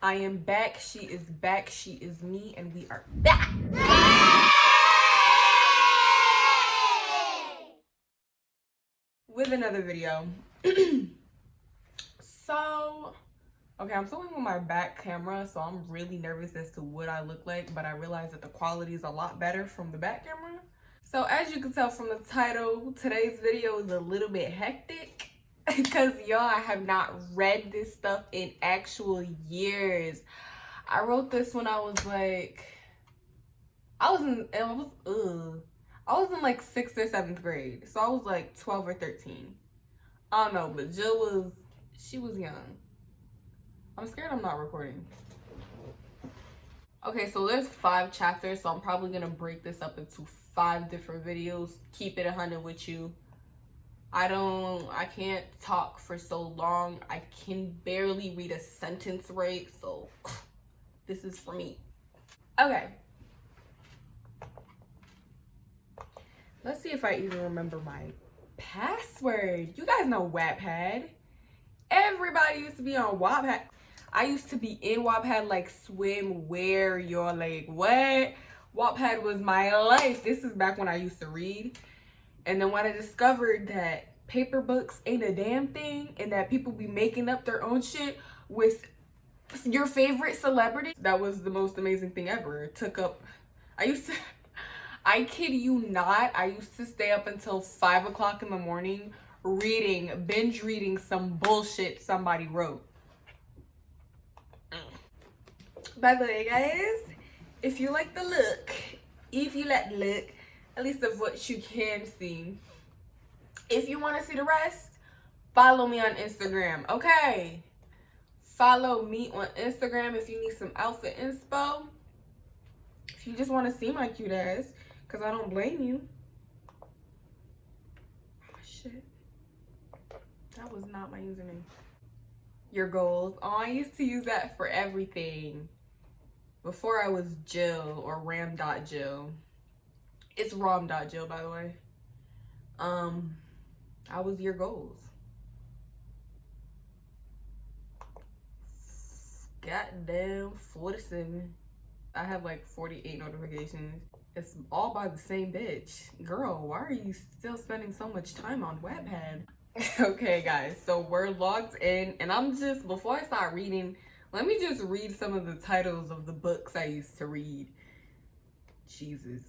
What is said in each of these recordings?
I am back. She is back. She is me, and we are back with another video. So, okay, I'm filming with my back camera, so I'm really nervous as to what I look like, but I realize that the quality is a lot better from the back camera. So as you can tell from the title, today's video is a little bit hectic because y'all, I have not read this stuff in actual years. I wrote this when I was like, I was in like 6th or 7th grade. So I was like 12 or 13. I don't know, but Jill she was young. I'm scared I'm not recording. Okay, so there's 5 chapters, so I'm probably gonna break this up into 5 different videos. Keep it 100 with you. I can't talk for so long. I can barely read a sentence right, so this is for me. Okay. Let's see if I even remember my password. You guys know Wattpad. Everybody used to be on Wattpad. I used to be in Wattpad like swimwear. You're like, what? Wattpad was my life. This is back when I used to read. And then when I discovered that paper books ain't a damn thing and that people be making up their own shit with your favorite celebrity, that was the most amazing thing ever. It took up, I kid you not, I used to stay up until 5 o'clock in the morning binge reading some bullshit somebody wrote. By the way, guys, if you like the look, at least of what you can see, if you want to see the rest, follow me on Instagram, okay? Follow me on Instagram if you need some outfit inspo. If you just want to see my cute ass, because I don't blame you. Oh, shit. That was not my username. Your goals. Oh, I used to use that for everything. Before I was Jill or Ram.Jill. It's Rom.Jill, by the way. I was your goals. Goddamn 47. I have like 48 notifications. It's all by the same bitch. Girl, why are you still spending so much time on Wattpad? Okay, guys, so we're logged in, and before I start reading, let me just read some of the titles of the books I used to read. Jesus.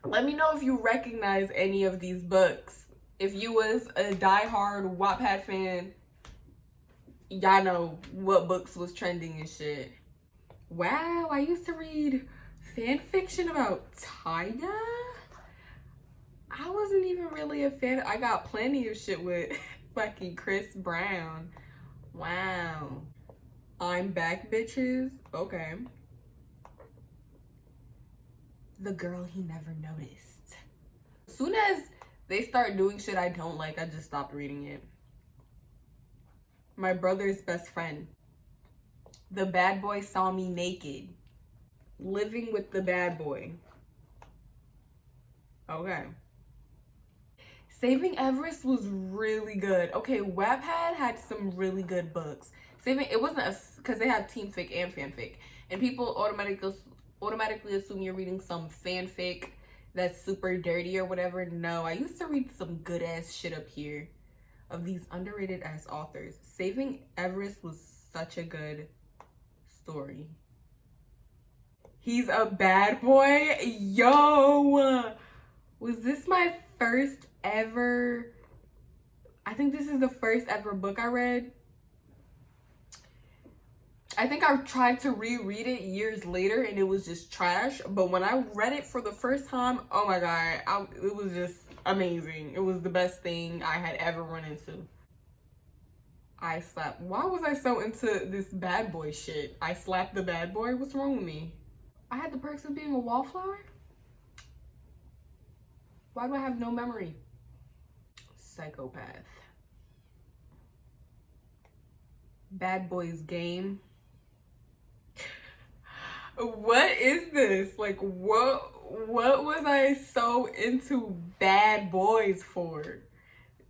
Let me know if you recognize any of these books. If you was a diehard Wattpad fan, y'all know what books was trending and shit. Wow, I used to read fan fiction about Tyga. I wasn't even really a fan. I got plenty of shit with fucking Chris Brown. Wow. I'm back, bitches. Okay. The girl he never noticed. As soon as they start doing shit I don't like, I just stopped reading it. My brother's best friend. The bad boy saw me naked. Living with the bad boy. Okay. Saving Everest was really good. Okay, Wattpad had some really good books. It wasn't because they have teen fic and fanfic, and people automatically assume you're reading some fanfic that's super dirty or whatever. No, I used to read some good ass shit up here of these underrated ass authors. Saving Everest was such a good story. He's a bad boy. Yo, was this my first ever? I think this is the first ever book I read. I think I tried to reread it years later and it was just trash. But when I read it for the first time, oh my God, it was just amazing. It was the best thing I had ever run into. I slapped. Why was I so into this bad boy shit? I slapped the bad boy? What's wrong with me? I had the perks of being a wallflower? Why do I have no memory? Psychopath. Bad boys game. What is this? Like, what was I so into bad boys for?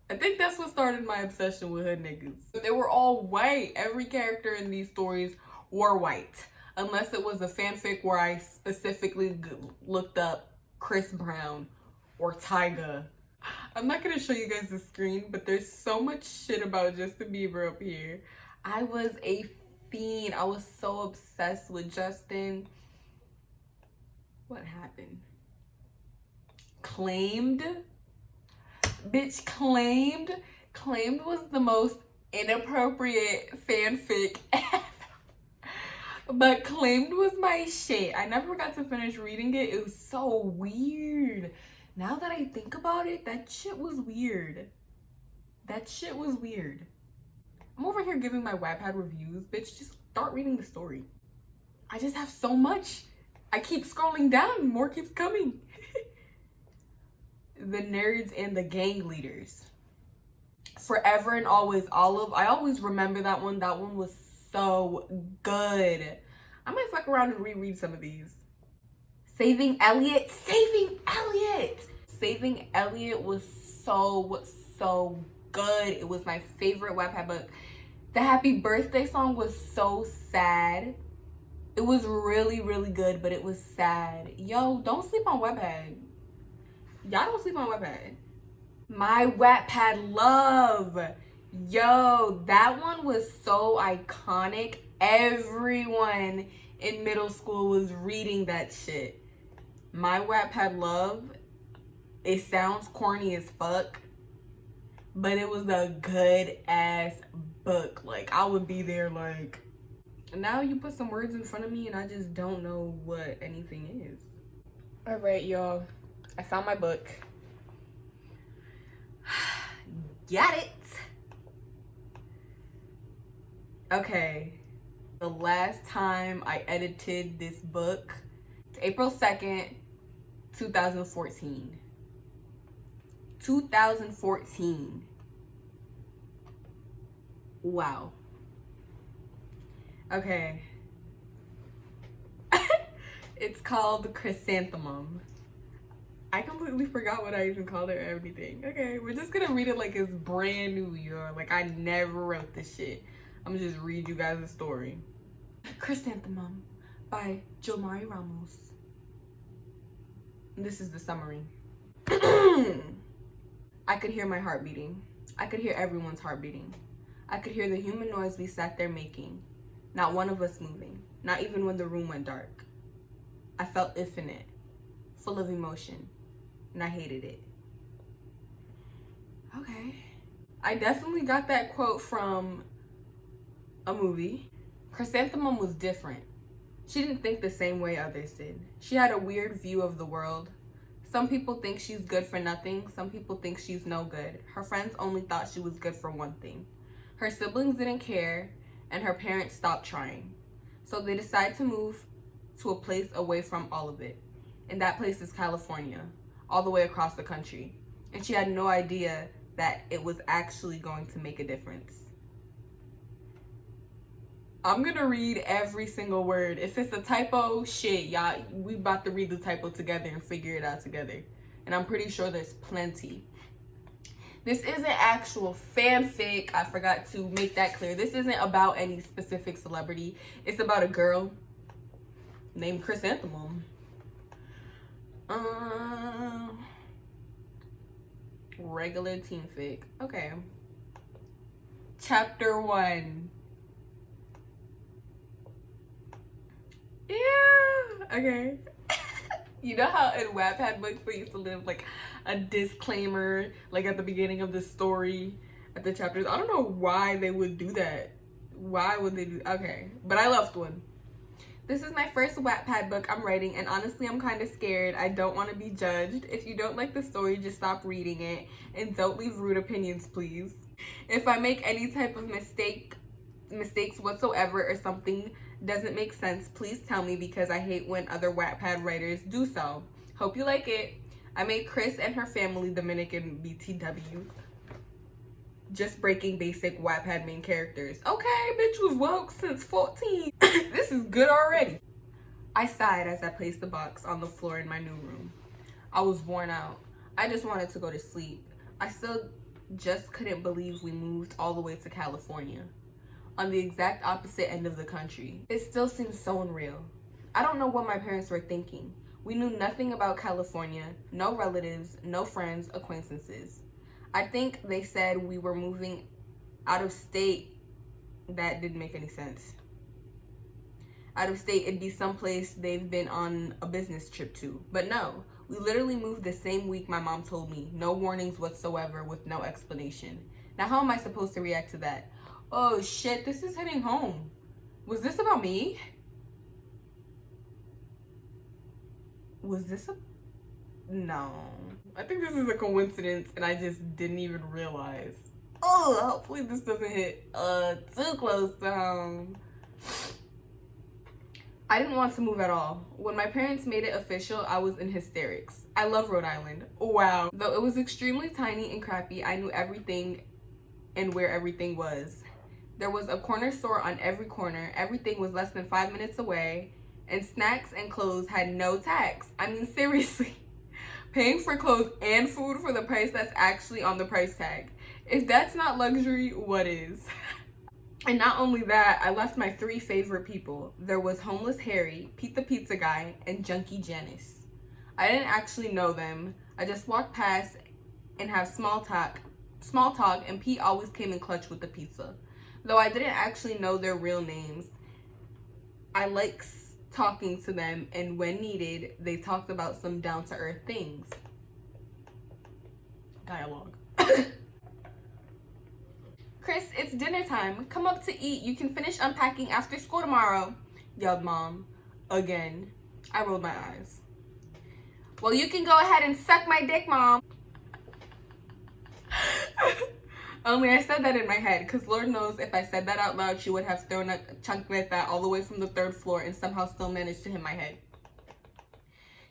I think that's what started my obsession with hood niggas. They were all white. Every character in these stories were white. Unless it was a fanfic where I specifically looked up Chris Brown or Tyga. I'm not gonna show you guys the screen, but there's so much shit about Justin Bieber up here. I was a fiend. I was so obsessed with Justin. What happened? Claimed? Bitch, Claimed? Claimed was the most inappropriate fanfic ever. But Claimed was my shit. I never got to finish reading it. It was so weird. Now that I think about it, that shit was weird. That shit was weird. I'm over here giving my Wattpad reviews. Bitch, just start reading the story. I just have so much. I keep scrolling down, more keeps coming. The nerds and the gang leaders. Forever and Always Olive. I always remember that one. That one was so good. I might fuck around and reread some of these. Saving Elliot. Saving Elliot. Saving Elliot was so good. It was my favorite Wattpad book. The happy birthday song was so sad. It was really, really good, but it was sad. Yo, don't sleep on Wattpad. Y'all don't sleep on Wattpad. My Wattpad love. Yo, that one was so iconic. Everyone in middle school was reading that shit. My Wattpad love. It sounds corny as fuck, but it was a good ass book. Like, I would be there like, now you put some words in front of me and I just don't know what anything is. All right, y'all. I found my book. Got it. Okay. The last time I edited this book, it's April 2nd, 2014. 2014. Wow. Okay. It's called Chrysanthemum. I completely forgot what I even called it or everything. Okay, we're just gonna read it like it's brand new, yo. Like I never wrote this shit. I'm gonna just read you guys the story. Chrysanthemum by Jomari Ramos. This is the summary. I could hear my heart beating. I could hear everyone's heart beating. I could hear the human noise we sat there making. Not one of us moving. Not even when the room went dark. I felt infinite, full of emotion, and I hated it. Okay. I definitely got that quote from a movie. Chrysanthemum was different. She didn't think the same way others did. She had a weird view of the world. Some people think she's good for nothing. Some people think she's no good. Her friends only thought she was good for one thing. Her siblings didn't care, and her parents stopped trying. So they decided to move to a place away from all of it. And that place is California, all the way across the country. And she had no idea that it was actually going to make a difference. I'm gonna read every single word. If it's a typo, shit, y'all, we about to read the typo together and figure it out together. And I'm pretty sure there's plenty. This isn't actual fanfic. I forgot to make that clear. This isn't about any specific celebrity. It's about a girl named Chrysanthemum. Regular teen fic. Okay. Chapter 1. Yeah. Okay. You know how in Wattpad books they used to live like a disclaimer like at the beginning of the story at the chapters? I don't know why they would do that. Why would they do? Okay, but I left one. This is my first Wattpad book I'm writing, and honestly I'm kind of scared. I don't want to be judged. If you don't like the story, just stop reading it and don't leave rude opinions, please. If I make any type of mistakes whatsoever or something doesn't make sense, please tell me, because I hate when other Wattpad writers do so. Hope you like it. I made Chris and her family Dominican BTW. Just breaking basic Wattpad main characters. Okay, bitch was woke since 14. This is good already. I sighed as I placed the box on the floor in my new room. I was worn out. I just wanted to go to sleep. I still just couldn't believe we moved all the way to California, on the exact opposite end of the country. It still seems so unreal. I don't know what my parents were thinking. We knew nothing about California, no relatives, no friends, acquaintances. I think they said we were moving out of state. That didn't make any sense. Out of state, it'd be someplace they've been on a business trip to. But no, we literally moved the same week my mom told me. No warnings whatsoever, with no explanation. Now how am I supposed to react to that? Oh shit, this is hitting home. Was this about me? Was this a... No. I think this is a coincidence and I just didn't even realize. Oh, hopefully this doesn't hit too close to home. I didn't want to move at all. When my parents made it official, I was in hysterics. I love Rhode Island. Wow. Though it was extremely tiny and crappy, I knew everything and where everything was. There was a corner store on every corner. Everything was less than 5 minutes away. And snacks and clothes had no tax. I mean, seriously. Paying for clothes and food for the price that's actually on the price tag. If that's not luxury, what is? And not only that, I left my 3 favorite people. There was Homeless Harry, Pete the Pizza Guy, and Junkie Janice. I didn't actually know them. I just walked past and have small talk, and Pete always came in clutch with the pizza. Though I didn't actually know their real names, I like talking to them, and when needed, they talked about some down-to-earth things. Dialogue. Chris, it's dinner time. Come up to eat. You can finish unpacking after school tomorrow, yelled Mom. Again. I rolled my eyes. Well, you can go ahead and suck my dick, Mom. Only I said that in my head, because Lord knows if I said that out loud, she would have thrown a chunk like that all the way from the 3rd floor and somehow still managed to hit my head.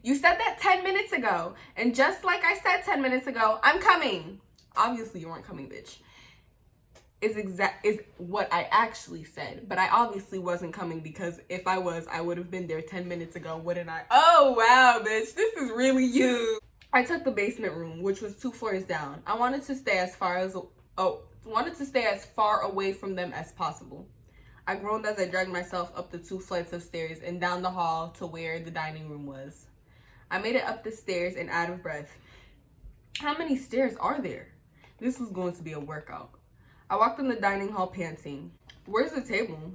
You said that 10 minutes ago, and just like I said 10 minutes ago, I'm coming. Obviously, you weren't coming, bitch. Is what I actually said, but I obviously wasn't coming, because if I was, I would have been there 10 minutes ago, wouldn't I? Oh wow, bitch, this is really you. I took the basement room, which was 2 floors down. I wanted to stay as far away from them as possible. I groaned as I dragged myself up the 2 flights of stairs and down the hall to where the dining room was. I made it up the stairs and out of breath. How many stairs are there? This was going to be a workout. I walked in the dining hall panting. Where's the table?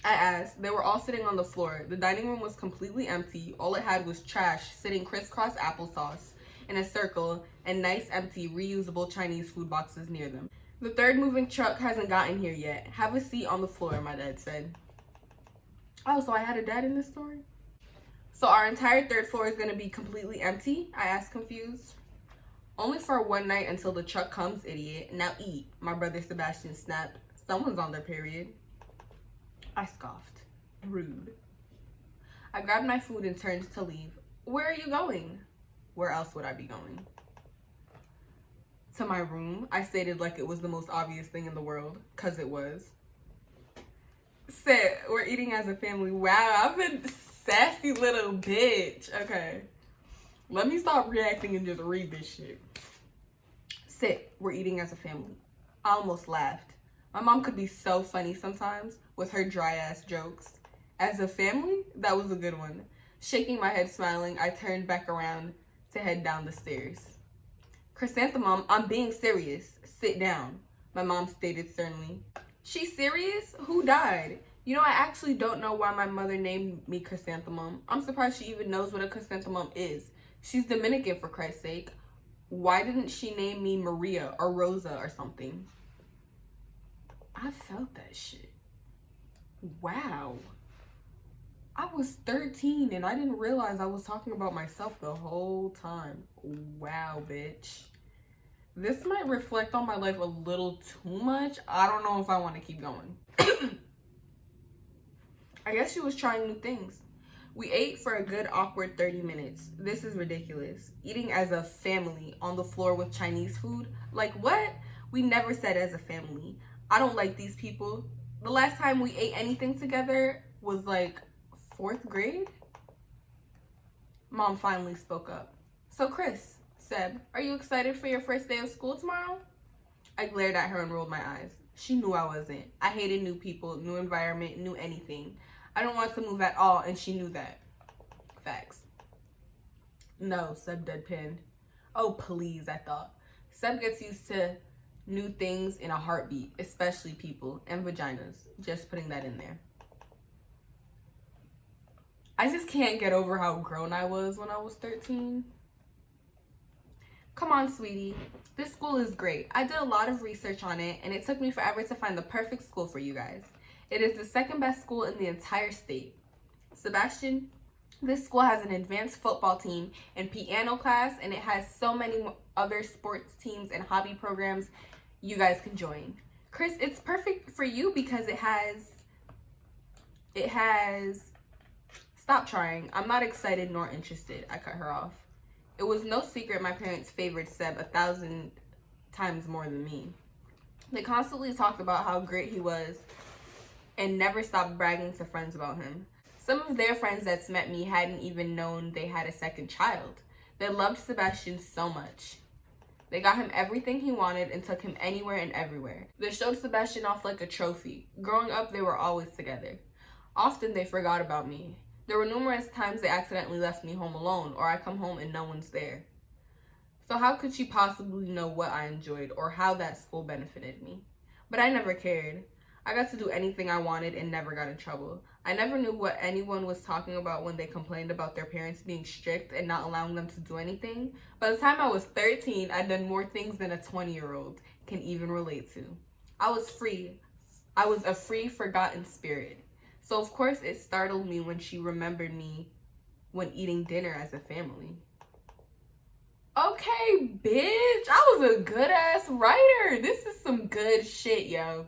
I asked. They were all sitting on the floor. The dining room was completely empty. All it had was trash sitting crisscross applesauce in a circle and nice empty reusable Chinese food boxes near them. The 3rd moving truck hasn't gotten here yet. Have a seat on the floor, my dad said. Oh, so I had a dad in this story? So our entire 3rd floor is going to be completely empty? I asked, confused. Only for one night until the truck comes, idiot. Now eat, my brother Sebastian snapped. Someone's on their period. I scoffed. Rude. I grabbed my food and turned to leave. Where are you going? Where else would I be going? To my room, I stated like it was the most obvious thing in the world, because it was. Sit, we're eating as a family. Wow, I'm a sassy little bitch. Okay. Let me stop reacting and just read this shit. Sit, we're eating as a family. I almost laughed. My mom could be so funny sometimes with her dry ass jokes. As a family, that was a good one. Shaking my head, smiling, I turned back around to head down the stairs. Chrysanthemum, I'm being serious. Sit down, my mom stated sternly. She's serious? Who died? You know, I actually don't know why my mother named me Chrysanthemum. I'm surprised she even knows what a chrysanthemum is. She's Dominican, for Christ's sake. Why didn't she name me Maria or Rosa or something? I felt that shit. Wow. I was 13 and I didn't realize I was talking about myself the whole time. Wow, bitch. This might reflect on my life a little too much. I don't know if I want to keep going. I guess she was trying new things. We ate for a good awkward 30 minutes. This is ridiculous. Eating as a family on the floor with Chinese food? Like what? We never said as a family. I don't like these people. The last time we ate anything together was like 4th grade? Mom finally spoke up. So Chris, Seb, are you excited for your first day of school tomorrow? I glared at her and rolled my eyes. She knew I wasn't. I hated new people, new environment, new anything. I don't want to move at all, and she knew that. Facts. No, Seb deadpanned. Oh, please, I thought. Seb gets used to new things in a heartbeat, especially people and vaginas. Just putting that in there. I just can't get over how grown I was when I was 13. Come on, sweetie. This school is great. I did a lot of research on it, and it took me forever to find the perfect school for you guys. It is the second best school in the entire state. Sebastian, this school has an advanced football team and piano class, and it has so many other sports teams and hobby programs you guys can join. Chris, it's perfect for you because it has, stop trying. I'm not excited nor interested. I cut her off. It was no secret my parents favored Seb 1,000 times more than me. They constantly talked about how great he was and never stopped bragging to friends about him. Some of their friends that's met me hadn't even known they had a second child. They loved Sebastian so much. They got him everything he wanted and took him anywhere and everywhere. They showed Sebastian off like a trophy. Growing up, they were always together. Often they forgot about me. There were numerous times they accidentally left me home alone, or I come home and no one's there. So how could she possibly know what I enjoyed or how that school benefited me? But I never cared. I got to do anything I wanted and never got in trouble. I never knew what anyone was talking about when they complained about their parents being strict and not allowing them to do anything. By the time I was 13, I'd done more things than a 20-year-old can even relate to. I was free. I was a free, forgotten spirit. So of course it startled me when she remembered me when eating dinner as a family. Okay, bitch, I was a good ass writer. This is some good shit, yo.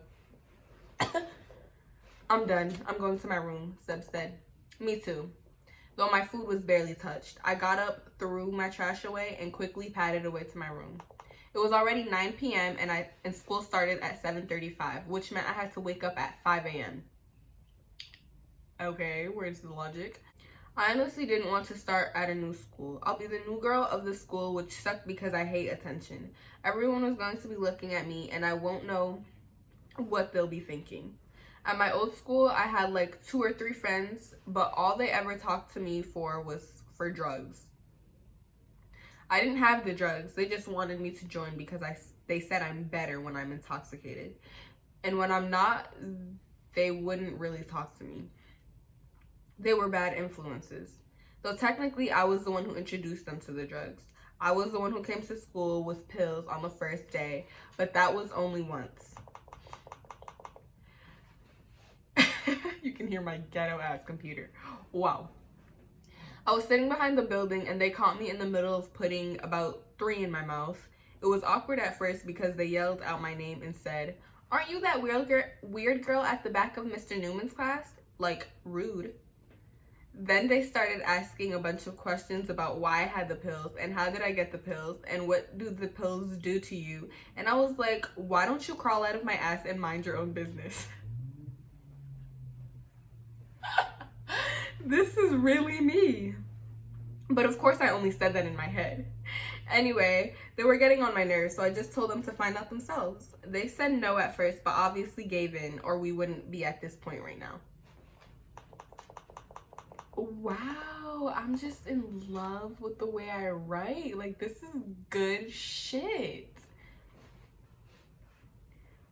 I'm done. I'm going to my room, Seb said. Me too. Though my food was barely touched. I got up, threw my trash away, and quickly padded away to my room. It was already 9 p.m. and school started at 7:35, which meant I had to wake up at 5 a.m. Okay, where's the logic? I honestly didn't want to start at a new school. I'll be the new girl of the school, which sucked because I hate attention. Everyone was going to be looking at me, and I won't know what they'll be thinking. At my old school, I had like 2 or 3 friends, but all they ever talked to me for was for drugs. I didn't have the drugs. They just wanted me to join because they said I'm better when I'm intoxicated. And when I'm not, they wouldn't really talk to me. They were bad influences. Though technically, I was the one who introduced them to the drugs. I was the one who came to school with pills on the first day, but that was only once. You can hear my ghetto-ass computer. Wow. I was sitting behind the building and they caught me in the middle of putting about 3 in my mouth. It was awkward at first because they yelled out my name and said, "Aren't you that weird girl at the back of Mr. Newman's class?" Like, rude. Then they started asking a bunch of questions about why I had the pills and how did I get the pills and what do the pills do to you. And I was like, why don't you crawl out of my ass and mind your own business? This is really me. But of course I only said that in my head. Anyway, they were getting on my nerves, so I just told them to find out themselves. They said no at first, but obviously gave in, or we wouldn't be at this point right now. Wow, I'm just in love with the way I write. Like, this is good shit.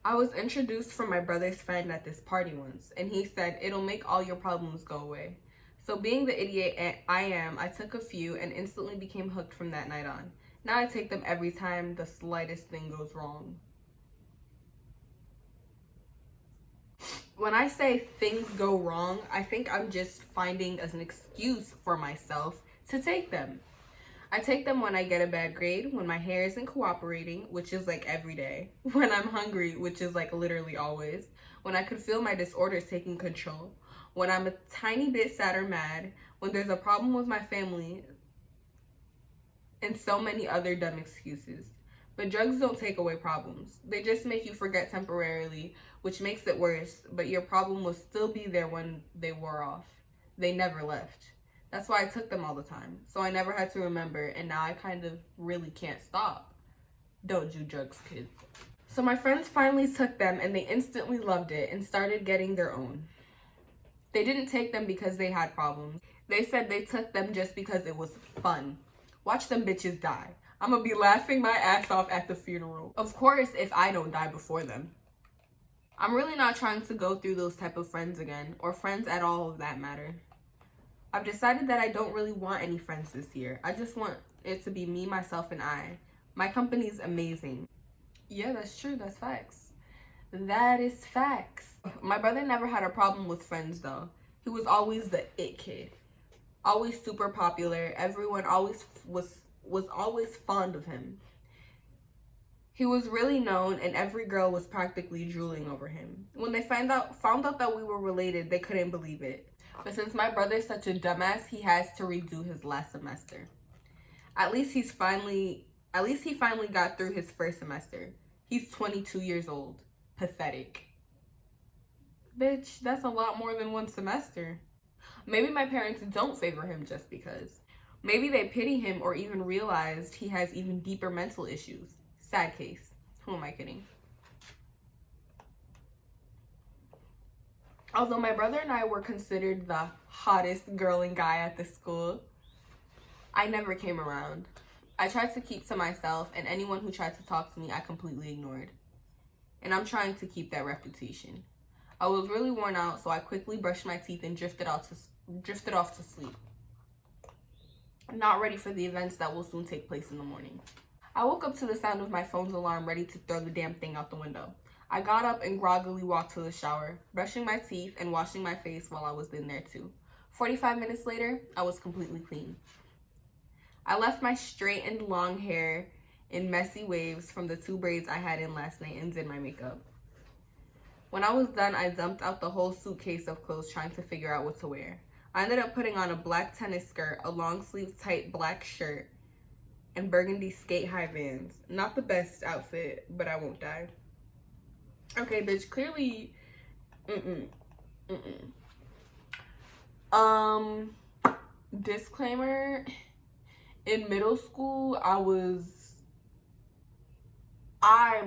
I was introduced from my brother's friend at this party once, and he said, "It'll make all your problems go away." So being the idiot I am, I took a few and instantly became hooked from that night on. Now I take them every time the slightest thing goes wrong. When I say things go wrong, I think I'm just finding as an excuse for myself to take them. I take them when I get a bad grade, when my hair isn't cooperating, which is like every day, when I'm hungry, which is like literally always, when I could feel my disorders taking control, when I'm a tiny bit sad or mad, when there's a problem with my family, and so many other dumb excuses. But drugs don't take away problems. They just make you forget temporarily, which makes it worse, but your problem will still be there when they wore off. They never left. That's why I took them all the time. So I never had to remember, and now I kind of really can't stop. Don't do drugs, kids. So my friends finally took them and they instantly loved it and started getting their own. They didn't take them because they had problems. They said they took them just because it was fun. Watch them bitches die. I'm gonna be laughing my ass off at the funeral. Of course, if I don't die before them. I'm really not trying to go through those type of friends again, or friends at all of that matter. I've decided that I don't really want any friends this year. I just want it to be me, myself, and I. My company's amazing. Yeah, that's true. That's facts. That is facts. My brother never had a problem with friends though. He was always the it kid. Always super popular. Everyone always was always fond of him. He was really known and every girl was practically drooling over him. When they found out that we were related, they couldn't believe it. But since my brother's such a dumbass, he has to redo his last semester. At least he finally got through his first semester. He's 22 years old. Pathetic. Bitch, that's a lot more than one semester. Maybe my parents don't favor him just because. Maybe they pity him or even realized he has even deeper mental issues. Sad case. Who am I kidding? Although my brother and I were considered the hottest girl and guy at the school, I never came around. I tried to keep to myself, and anyone who tried to talk to me, I completely ignored. And I'm trying to keep that reputation. I was really worn out, so I quickly brushed my teeth and drifted off to sleep. Not ready for the events that will soon take place in the morning. I woke up to the sound of my phone's alarm, ready to throw the damn thing out the window. I got up and groggily walked to the shower, brushing my teeth and washing my face while I was in there too. 45 minutes later, I was completely clean. I left my straightened long hair in messy waves from the 2 braids I had in last night and did my makeup. When I was done, I dumped out the whole suitcase of clothes trying to figure out what to wear. I ended up putting on a black tennis skirt, a long sleeve tight black shirt, and burgundy skate high Vans. Not the best outfit, but I won't die. Okay, bitch, clearly, disclaimer, in middle school,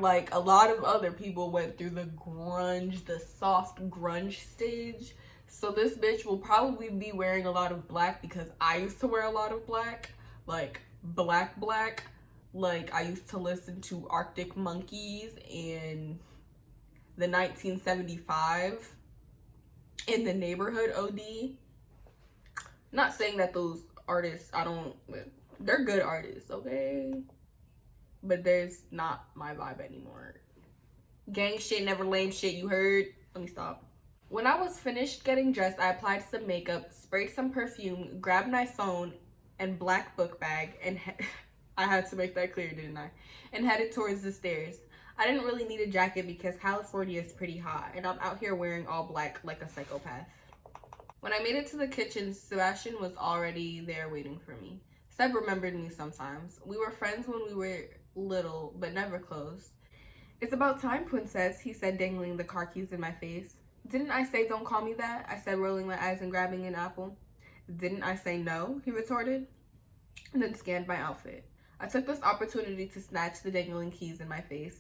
like a lot of other people, went through the soft grunge stage. So this bitch will probably be wearing a lot of black because I used to wear a lot of black, like black. Like I used to listen to Arctic Monkeys and the 1975 In the Neighborhood OD. Not saying that those artists, they're good artists, okay? But there's not my vibe anymore. Gang shit, never lame shit, you heard? Let me stop. When I was finished getting dressed, I applied some makeup, sprayed some perfume, grabbed my phone and black book bag, and I had to make that clear, didn't I? And headed towards the stairs. I didn't really need a jacket because California is pretty hot, and I'm out here wearing all black like a psychopath. When I made it to the kitchen, Sebastian was already there waiting for me. Seb remembered me sometimes. We were friends when we were little, but never close. It's about time, princess, he said, dangling the car keys in my face. Didn't I say don't call me that? I said, rolling my eyes and grabbing an apple. Didn't I say no? He retorted, and then scanned my outfit. I took this opportunity to snatch the dangling keys in my face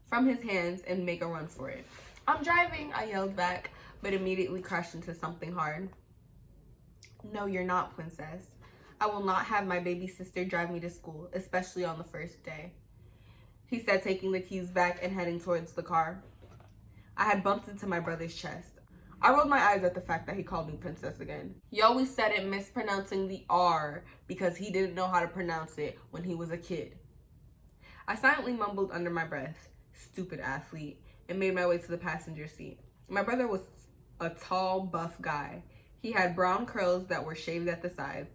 from his hands and make a run for it. I'm driving, I yelled back, but immediately crashed into something hard. No, you're not, princess. I will not have my baby sister drive me to school, especially on the first day, he said, taking the keys back and heading towards the car. I had bumped into my brother's chest. I rolled my eyes at the fact that he called me princess again. He always said it mispronouncing the R because he didn't know how to pronounce it when he was a kid. I silently mumbled under my breath, stupid athlete, and made my way to the passenger seat. My brother was a tall, buff guy. He had brown curls that were shaved at the sides.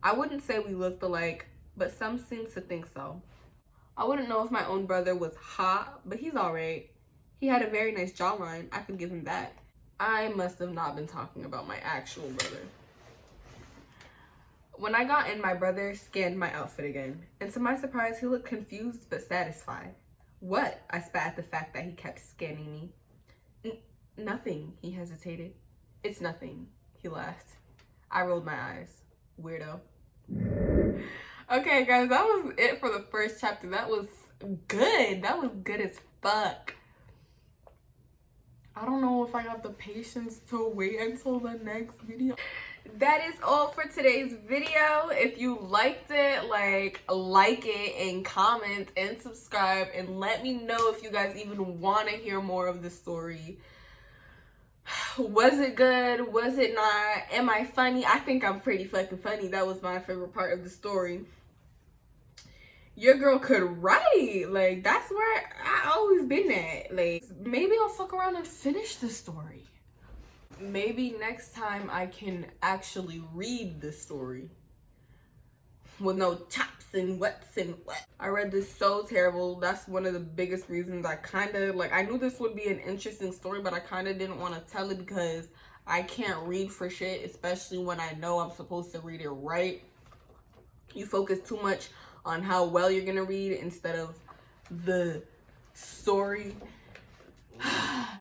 I wouldn't say we looked alike, but some seemed to think so. I wouldn't know if my own brother was hot, but he's alright. He had a very nice jawline. I could give him that. I must have not been talking about my actual brother. When I got in, my brother scanned my outfit again, and to my surprise, he looked confused but satisfied. What? I spat at the fact that he kept scanning me. Nothing, he hesitated. It's nothing, he laughed. I rolled my eyes. Weirdo. Okay, guys, that was it for the first chapter. That was good. That was good as fuck. I don't know if I have the patience to wait until the next video. That is all for today's video. If you liked it, like it and comment and subscribe and let me know if you guys even want to hear more of the story. Was it good? Was it not? Am I funny? I think I'm pretty fucking funny. That was my favorite part of the story. Your girl could write. Like, that's where I always been at. Like, maybe I'll fuck around and finish the story. Maybe next time I can actually read the story with no chops and whats and what. I read this so terrible. That's one of the biggest reasons I kind of, like, I knew this would be an interesting story, but I kind of didn't want to tell it because I can't read for shit, especially when I know I'm supposed to read it right. You focus too much on how well you're gonna read instead of the story.